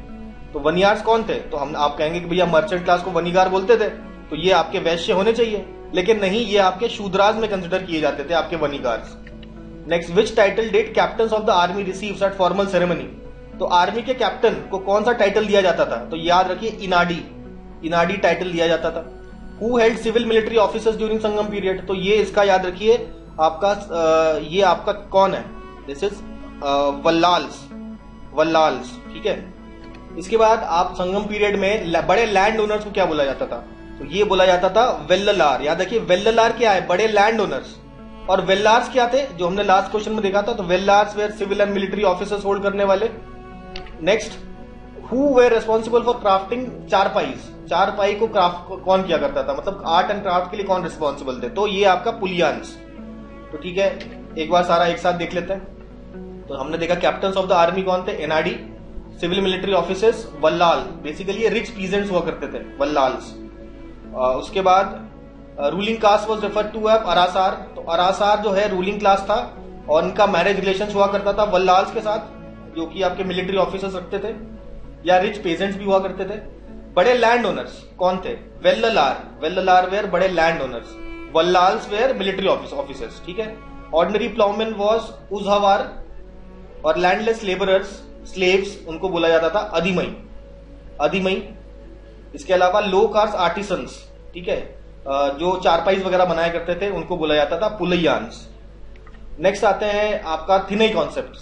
तो वनियार्स कौन थे? तो आप कहेंगे कि भैया मर्चेंट क्लास को वनीगार बोलते थे, तो ये आपके वैश्य होने चाहिए, लेकिन नहीं, ये आपके शूद्राज में कंसिडर किए जाते थे आपके Vanigars. Next, which title did captain of the army receives at formal ceremony? तो आर्मी के कैप्टन को कौन सा टाइटल दिया जाता था? तो याद रखिए इनाडी टाइटल दिया जाता था। Who held civil military officers during Sangam period? तो ये इसका याद रखिए आपका ये आपका कौन है? दिस इज वल्लाल्स, ठीक है। इसके बाद आप संगम पीरियड में बड़े लैंड ओनर्स को क्या बोला जाता था? तो ये बोला जाता था वेल्ललार। याद रखिए वेल्ललार क्या है? बड़े लैंड ओनर्स। और वेल्लार्स क्या थे? जो हमने लास्ट क्वेश्चन में देखा था, तो Vellars were civil and military officers hold करने वाले। Next, who were responsible for crafting charpai को क्राफ्ट कौन किया करता था? मतलब आर्ट एंड क्राफ्ट के लिए कौन रिस्पॉन्सिबल थे? तो ये आपका पुलियान्स। तो ठीक है, एक बार सारा एक साथ देख लेते हैं। तो हमने देखा कैप्टन ऑफ द आर्मी कौन थे? एनआरडी। Civil military officers Vallal, basically rich peasants हुआ करते थे, वल्लाल्स। उसके बाद ruling caste was referred to as Arasar. तो अरासार जो है रूलिंग क्लास था और इनका मैरिज रिलेशन हुआ करता था वल्लाल्स के साथ, जो कि आपके मिलिट्री ऑफिसर्स रखते थे, या रिच पेजेंट्स भी हुआ करते थे। बड़े लैंड ओनर्स कौन थे? वेल्ललार वेयर बड़े land owners, Vallals were military officers, ठीक है। ऑर्डिनरी प्लाउमैन वाज उजहवार और लैंडलेस लेबरर्स स्लेव्स, उनको बोला जाता था अधिमई, अधिमई। इसके अलावा लो कास्ट आर्टिसंस, ठीक है, जो चारपाईज वगैरह बनाया करते थे, उनको बोला जाता था पुलैयान्स। नेक्स्ट आते हैं आपका थिनई कॉन्सेप्ट।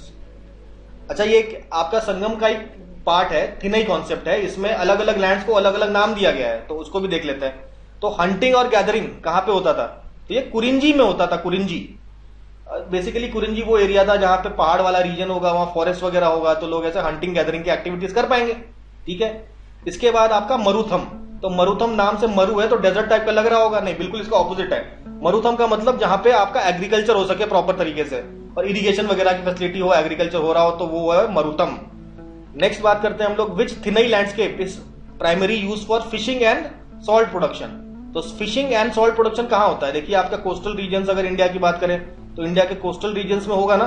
अच्छा, ये एक आपका संगम का एक पार्ट है, थिनई कॉन्सेप्ट है, इसमें अलग अलग लैंड्स को अलग अलग नाम दिया गया है, तो उसको भी देख लेते हैं। तो हंटिंग और गैदरिंग कहां पे होता था? तो ये कुरिंजी में होता था, कुरिंजी। बेसिकली कुरिंजी वो एरिया था जहां पे पहाड़ वाला रीजन होगा, वहां फॉरेस्ट वगैरह होगा, तो लोग ऐसे हंटिंग गैदरिंग की एक्टिविटीज कर पाएंगे, ठीक है। इसके बाद आपका मरुथम, तो मरुथम नाम से मरु है तो डेजर्ट टाइप का लग रहा होगा, नहीं, बिल्कुल इसका ऑपोजिट है। मरुथम का मतलब जहां पे आपका एग्रीकल्चर हो सके प्रॉपर तरीके से और इरिगेशन वगैरह की फैसिलिटी हो, एग्रीकल्चर हो रहा हो, तो वो है मरुथम। नेक्स्ट बात करते हैं हम लोग, which Thinai landscape is primary use for fishing and salt production. तो फिशिंग एंड सॉल्ट प्रोडक्शन कहां होता है? देखिए आपका कोस्टल रीजन, अगर इंडिया की बात करें तो इंडिया के कोस्टल रीजन में होगा ना,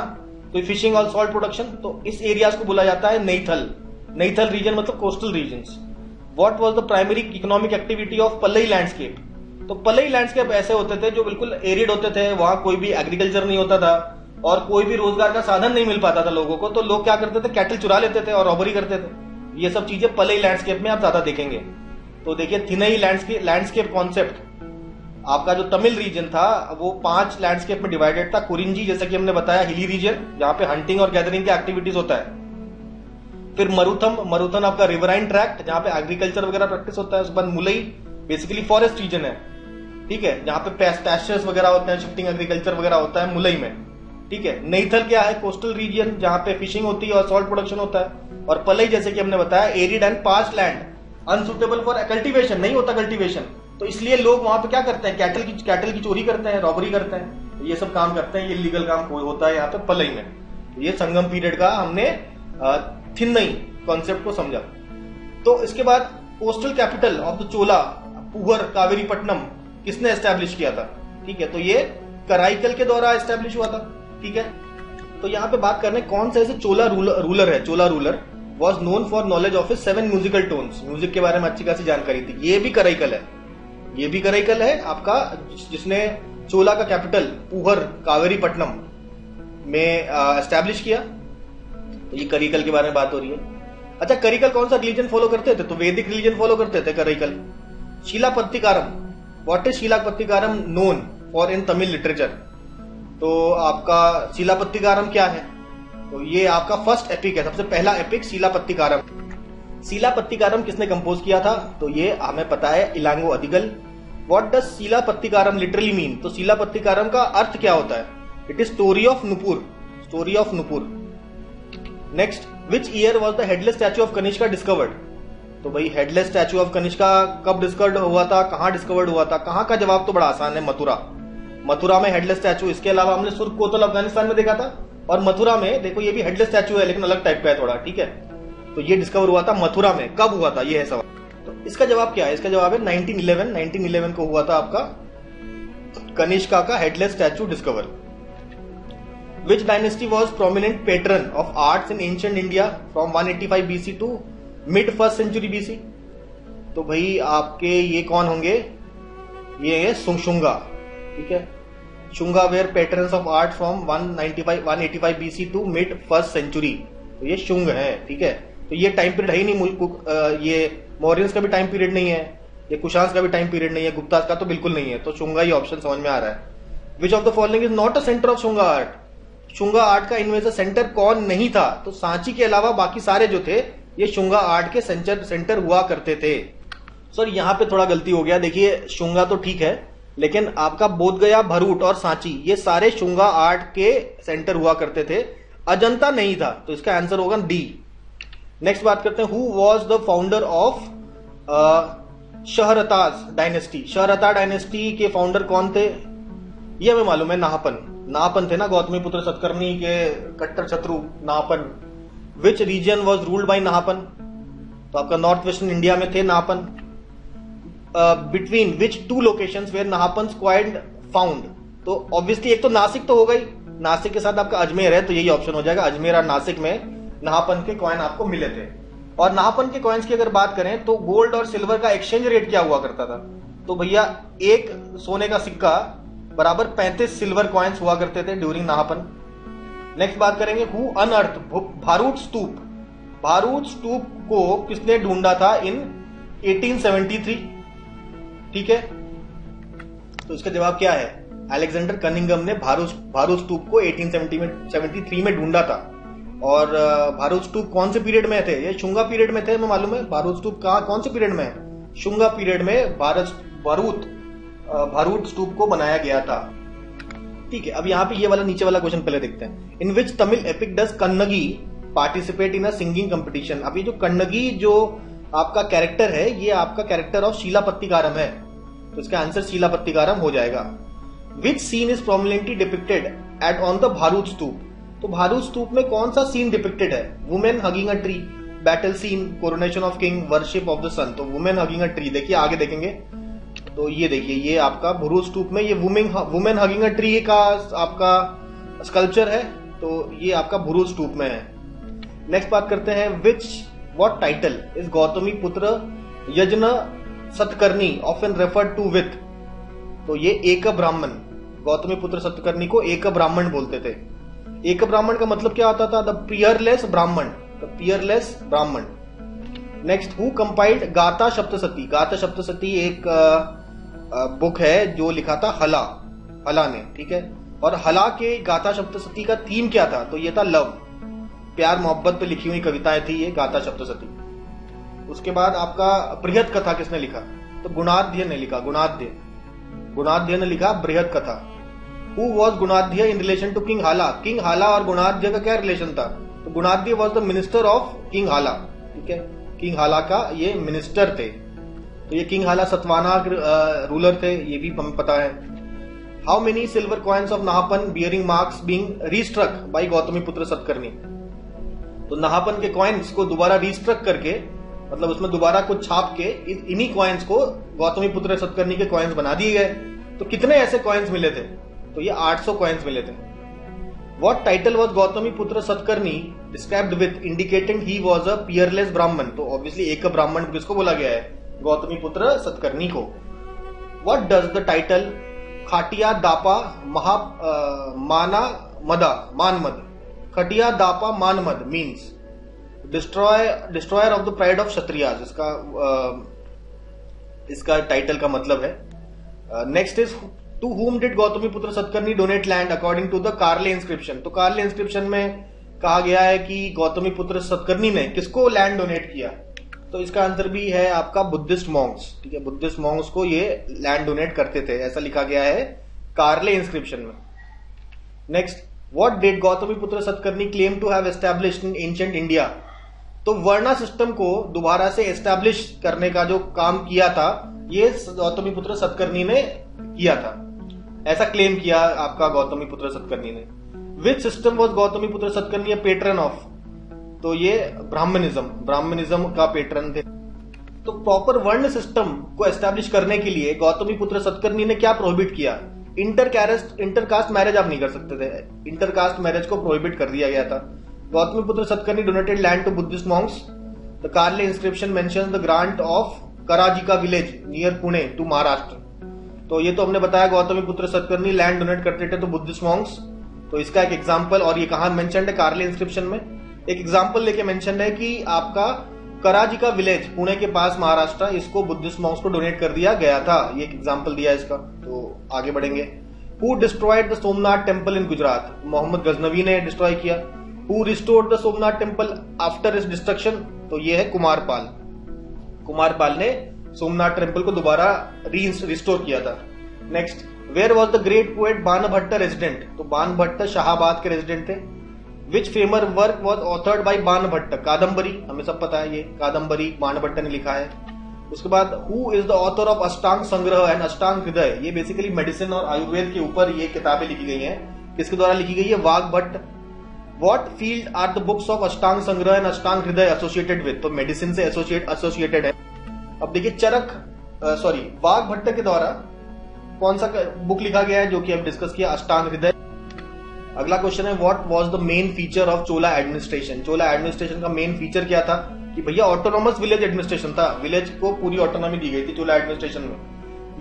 तो फिशिंग और सॉल्ट प्रोडक्शन, तो इस एरियाज को बोला जाता है नेथल। नेथल रीजन मतलब coastal region. What was the primary economic activity of पलई लैंडस्केप? तो पलई लैंडस्केप ऐसे होते थे जो बिल्कुल एरिड होते थे, वहां कोई भी एग्रीकल्चर नहीं होता था और कोई भी रोजगार का साधन नहीं मिल पाता था लोगों को, तो लोग क्या करते थे, कैटल चुरा लेते थे और रॉबरी करते थे। ये सब चीजें पलई लैंडस्केप में आप ज्यादा देखेंगे। तो देखिए थिनई लैंडस्केप कॉन्सेप्ट, आपका जो तमिल रीजन था वो 5 लैंडस्केप में डिवाइडेड था। कुरिंजी, जैसे कि हमने बताया, हिली रीजन जहां पे हंटिंग और गैदरिंग की एक्टिविटीज होता है। फिर मरुथम, मरुथम आपका रिवराइन ट्रैक्ट जहां पे एग्रीकल्चर वगैरह प्रैक्टिस होता है। उसके बाद मुलई, बेसिकली फॉरेस्ट रीजन है, ठीक है, जहां पे पैस्चर्स वगैरह होते हैं, शिफ्टिंग एग्रीकल्चर वगैरह होता है मुलई में, ठीक है। नेथल क्या है? कोस्टल रीजन जहां पे फिशिंग होती है और सॉल्ट प्रोडक्शन होता है। और पलई, जैसे कि हमने बताया, arid and parched land, unsuitable for cultivation, नहीं होता कल्टीवेशन, तो इसलिए लोग वहां पे क्या करते हैं, कैटल की चोरी करते हैं, रॉबरी करते हैं, ये सब काम करते हैं, ये लीगल काम होता है यहाँ पे पलई में। ये संगम पीरियड का हमने थिनई कॉन्सेप्ट को समझा। तो इसके बाद कोस्टल कैपिटल ऑफ द चोला, पुहर कावेरीपट्टनम, किसने एस्टेब्लिश किया था? ठीक है, तो ये कराईकल के द्वारा एस्टेब्लिश हुआ था, ठीक है। तो यहाँ पे बात करने कौन से ऐसे चोला रूलर है, Chola ruler was known for knowledge of 7 musical tones, music के बारे में अच्छी खासी जानकारी थी। ये भी कराईकल है, ये भी कराईकल है आपका, जिसने चोला का कैपिटल पुहर कावेरीपट्टनम में एस्टेब्लिश किया। तो ये कराईकल के बारे में बात हो रही है। अच्छा, कराईकल कौन सा रिलीजन फॉलो करते थे? तो वैदिक रिलीजन फॉलो करते थे Karaikal. Silappatikaram, what is Silappatikaram known for in Tamil literature? तो आपका शिलापत्तिकारम क्या है? तो ये आपका फर्स्ट एपिक है, सबसे पहला एपिक शिलापत्तिकारम। शिलापत्तिकारम किसने कंपोज किया था? तो ये हमें पता है, Ilango Adigal. What does Silappatikaram literally mean? तो शिलापत्तिकारम का अर्थ क्या होता है? It is story of Nupur, story of Nupur. Next, which year was the headless statue of Kanishka discovered? तो भाई हेडलेस स्टैचू ऑफ कनिष्का कब डिस्कवर्ड हुआ था, कहां डिस्कवर्ड हुआ था? कहां का जवाब तो बड़ा आसान है, मथुरा। मथुरा में हेडलेस स्टैचू। इसके अलावा हमने सुर्ख कोतल अफगानिस्तान में देखा था, और मथुरा में देखो ये भी हेडलेस स्टैचू है लेकिन अलग टाइप का है थोड़ा, ठीक है। तो ये डिस्कवर हुआ था मथुरा में। कब हुआ था, ये है सवाल। तो इसका जवाब क्या है? इसका जवाब है 1911 को हुआ था आपका कनिष्का का headless statue discover. Which dynasty was prominent patron of arts in ancient India from 185 BC to mid 1st century BC? तो भाई आपके ये कौन होंगे? ये है शुंगा, ठीक है। Shunga were patrons of art from 185 BC to mid 1st century। तो ये शुंग है, ठीक है। तो ये टाइम पीरियड है ही नहीं, ये मौर्यंस का भी टाइम पीरियड नहीं है, ये कुशांस का भी टाइम पीरियड नहीं है, गुप्तास का तो बिल्कुल नहीं है। तो शुंगा ही ऑप्शन समझ में आ रहा है। Which of the following is not a centre of Shunga art? Shunga art का इनमें से सेंटर कौन नहीं था? तो सांची के अलावा बाकी सारे जो थे ये शुंगा आर्ट के सेंटर हुआ करते थे। सर यहाँ पे थोड़ा गलती हो गया, देखिए शुंगा तो ठीक है, लेकिन आपका बोधगया, भरूच और सांची ये सारे शुंगा आर्ट के सेंटर हुआ करते थे, अजंता नहीं था। तो इसका आंसर होगा डी। नेक्स्ट बात करते हैं, who was the founder of Shahrataj dynasty? Shahrata dynasty के फाउंडर कौन थे? ये हमें मालूम है, नाहपन थे ना, गौतमी पुत्र सतकर्णी के कट्टर शत्रु Nahapana. Which region was ruled by Nahapana? तो आपका नॉर्थ वेस्टर्न इंडिया में थे Nahapana. Between which 2 locations were Nahapana coined found? तो ऑब्वियसली एक तो नासिक तो हो गई, नासिक के साथ आपका अजमेर है, तो यही ऑप्शन हो जाएगा। अजमेर और नासिक में नाहपन के कॉइन आपको मिले थे। और नाहपन के कॉइन्स की अगर बात करें तो गोल्ड और सिल्वर का एक्सचेंज रेट क्या हुआ करता था? तो भैया एक सोने का सिक्का बराबर 35 सिल्वर कॉइन्स हुआ करते थे ड्यूरिंग नाहपन। नेक्स्ट बात करेंगे, हु अनअर्थ भारूट स्तूप? भारूच स्तूप को किसने ढूंढा था इन 1873? ठीक है, तो इसका जवाब क्या है? अलेक्जेंडर कनिंघम ने भारूच स्तूप को 1873 में ढूंढा था। और भारूच स्तूप कौन से पीरियड में थे? ये शुंगा पीरियड में थे, हमें मालूम है। भारूच स्तूप कौन से पीरियड में है? शुंगा पीरियड में भारूच स्तूप को बनाया गया था। ठीक है, अब यहाँ पे ये वाला नीचे वाला क्वेश्चन पहले देखते हैं। In which Tamil epic does Kannagi participate in a singing competition? अब ये जो कन्नगी जो आपका कैरेक्टर है, ये आपका कैरेक्टर ऑफ शीलापत्तिकारम है, तो इसका आंसर शीलापत्तिकारम हो जाएगा। Which scene is prominently depicted at on the Bharuch stupa? तो भारूच स्तूप में कौन सा सीन डिपिक्टेड है? Women hugging a tree, battle scene, coronation of king, worship of the sun. तो वुमेन हगिंग अ ट्री, देखिए आगे देखेंगे तो ये देखिए, ये आपका भारूच स्तूप में ये वुमेन हगिंग अ ट्री का आपका स्कल्पचर है, तो ये आपका भारूच स्तूप में है। नेक्स्ट बात करते हैं, what title is Gautamiputra Yajna Satakarni often referred to with? तो ये एक ब्राह्मण, गौतमी पुत्र सतकर्णी को एक ब्राह्मण बोलते थे। एक ब्राह्मण का मतलब क्या होता था? द पियरलेस ब्राह्मण, द पियरलेस ब्राह्मण। नेक्स्ट, हु कंपाइल्ड गाथा सप्तशती? गाथा सप्तशती एक बुक है जो लिखा था हला ने, ठीक है। और हला के गाथा सप्तशती का थीम क्या था? तो ये था लव, प्यार मोहब्बत पे लिखी हुई कविताएं थी ये गाथा सप्तशती। उसके बाद आपका बृहद कथा किसने लिखा? तो गुणाध्य ने लिखा, गुणाध्य ने लिखा Brihat Katha. Who was Gunadhya in relation to king Hala? King Hala और गुणाध्य का क्या रिलेशन था? तो Gunadhya was the minister of king Hala, ठीक है, किंग हाला का ये मिनिस्टर थे। तो ये किंग हाला सतवाना रूलर थे, ये भी हमें पता है। How many silver coins of Nahapana bearing marks being restruck by Gautamiputra Satakarni? तो नाहपन के कॉइन्स को दोबारा रीस्ट्रक करके, मतलब उसमें दोबारा कुछ छाप के इन्हीं कॉइन्स को गौतमी पुत्र सतकर्णी के कॉइन्स बना दिए गए। तो कितने ऐसे कॉइन्स मिले थे? तो ये 800 कॉइन्स मिले थे। What title was गौतमी पुत्र Satakarni described with indicating he was a peerless ब्राह्मण? तो ऑब्वियसली एक ब्राह्मण किसको बोला गया है? गौतमी पुत्र सतकर्णी को। What does the title खाटिया दापा माना मदा Manamada, Khatiya dapa manamada means? Destroyer of the pride of Kshatriyas, इसका टाइटल का मतलब है। Next is, to whom did Gautamiputra Satakarni donate land according to the Karle inscription? तो कार्ले इंस्क्रिप्शन में कहा गया है कि गौतमी पुत्र सतकर्णी ने किसको लैंड डोनेट किया? तो इसका आंसर भी है आपका बुद्धिस्ट मॉन्क्स, ठीक है, बुद्धिस्ट मॉन्क्स को ये लैंड डोनेट करते थे, ऐसा लिखा गया है कार्ले इंस्क्रिप्शन में। Next, what did Gautamiputra Satakarni claim to have established in ancient India? तो वर्णा सिस्टम को दोबारा से एस्टैब्लिश करने का जो काम किया था, ये गौतमी पुत्र सतकर्णी ने किया था, ऐसा क्लेम किया आपका गौतमी पुत्र सतकर्णी ने। विच सिस्टम वॉज गौतमी पुत्र सतकर्णी ए पेट्रन ऑफ? तो ये ब्राह्मणिज्म का पेट्रन थे। तो प्रॉपर वर्ण सिस्टम को एस्टैब्लिश करने के लिए गौतमी पुत्र सतकर्णी ने क्या प्रोहिबिट किया? इंटरकास्ट मैरिज आप नहीं कर सकते थे, इंटरकास्ट मैरिज को प्रोहिबिट कर दिया गया था। Gautamiputra Satakarni donated land to Buddhist monks. The Karle inscription mentions the grant of Karajika village near Pune to Maharashtra. तो ये तो हमने बताया गौतमी पुत्र सतकर्णी लैंड डोनेट करते थे तो बुद्धिस्ट मॉन्क्स। तो इसका एक एग्जांपल, और ये कहां मेंशन्ड है? कार्ले इंस्क्रिप्शन में एक एग्जांपल लेके मेंशन्ड है कि आपका कराजिका विलेज पुणे के पास महाराष्ट्र, इसको बुद्धिस्ट मॉन्क्स को डोनेट कर दिया गया था। ये एक एग्जांपल दिया इसका। तो आगे बढ़ेंगे। Who destroyed the Somnath temple in Gujarat? Mohammad Ghaznavi ने डिस्ट्रॉय किया। Who restored the Somnath temple after its destruction? तो ये है कुमारपाल ने सोमनाथ टेम्पल को दोबारा रिस्टोर किया था। Next, where was the great poet Banabhatta resident? तो बाणभट्ट शाहाबाद के रेजिडेंट थे। Which famous work was authored by Banabhatta? Kadambari, हमें सब पता है, ये कादम्बरी बाणभट्ट ने लिखा है। उसके बाद who is the author of अष्टांग संग्रह एंड अष्टांग हृदय? ये बेसिकली मेडिसिन और आयुर्वेद के ऊपर ये किताबें लिखी गई हैं। किसके द्वारा लिखी गई है? Vagbhatt. What field are the books of अष्टांग संग्रह एंड अष्टांग हृदय एसोसिएटेड विद? तो मेडिसिन से एसोसिएटेड है। अब देखिए वाघभट्ट के द्वारा कौन सा बुक लिखा गया है जो कि अब डिस्कस किया? अष्टांग हृदय। अगला क्वेश्चन है, what was the main feature of Chola administration? Chola administration का मेन फीचर क्या था? कि भैया ऑटोनोमस विलेज एडमिनिस्ट्रेशन था, विलेज को पूरी ऑटोनॉमी दी गई थी चोला एडमिनिस्ट्रेशन में।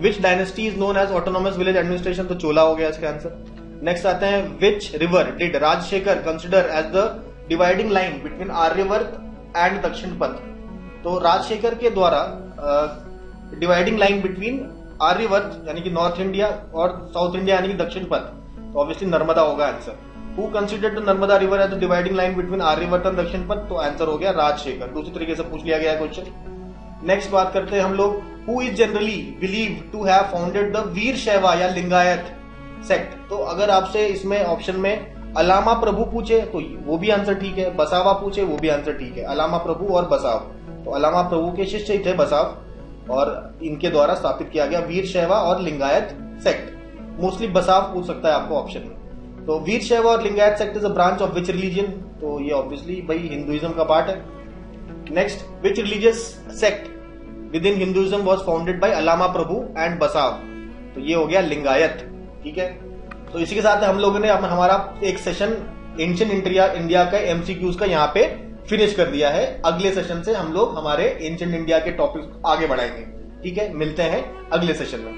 Which dynasty is known as autonomous village administration? तो चोला हो गया इसका आंसर। नेक्स्ट आते हैं, which river did Rajasekhara consider as the dividing line between Aryavarta and Dakshinapatha. तो राजशेखर के द्वारा डिवाइडिंग लाइन बिटवीन आर्यवर्त यानी कि नॉर्थ इंडिया और साउथ इंडिया यानी कि दक्षिण पथ, तो ऑब्वियसली नर्मदा होगा answer. Who considered the Narmada river as the dividing line between Aryavarta और दक्षिण पथ, तो आंसर हो गया राजशेखर। दूसरी तरीके से पूछ लिया गया क्वेश्चन। नेक्स्ट बात करते हैं हम लोग, who is generally believe to have founded the Veera Shaiva या लिंगायत सेक्ट। तो अगर आपसे इसमें ऑप्शन में अलामा प्रभु पूछे तो वो भी आंसर ठीक है, बसावा पूछे वो भी आंसर ठीक है। अलामा प्रभु और बसाव, तो अलामा प्रभु के शिष्य ही थे बसाव, और इनके द्वारा स्थापित किया गया वीर शैवा और लिंगायत सेक्ट। मोस्टली बसाव पूछ सकता है आपको ऑप्शन में। तो वीर शैवा और Lingayat sect is a branch of which religion, तो ये ऑब्वियसली भाई हिंदुइज्म का पार्ट है। Next, which religious sect within Hinduism was founded by Allama Prabhu and Basava, तो ये हो गया लिंगायत। ठीक है, तो इसी के साथ हम लोगों ने हमारा एक सेशन एंशिएंट इंडिया का एमसीक्यूज का यहाँ पे फिनिश कर दिया है। अगले सेशन से हम लोग हमारे एंशिएंट इंडिया के टॉपिक्स आगे बढ़ाएंगे। ठीक है, मिलते हैं अगले सेशन में।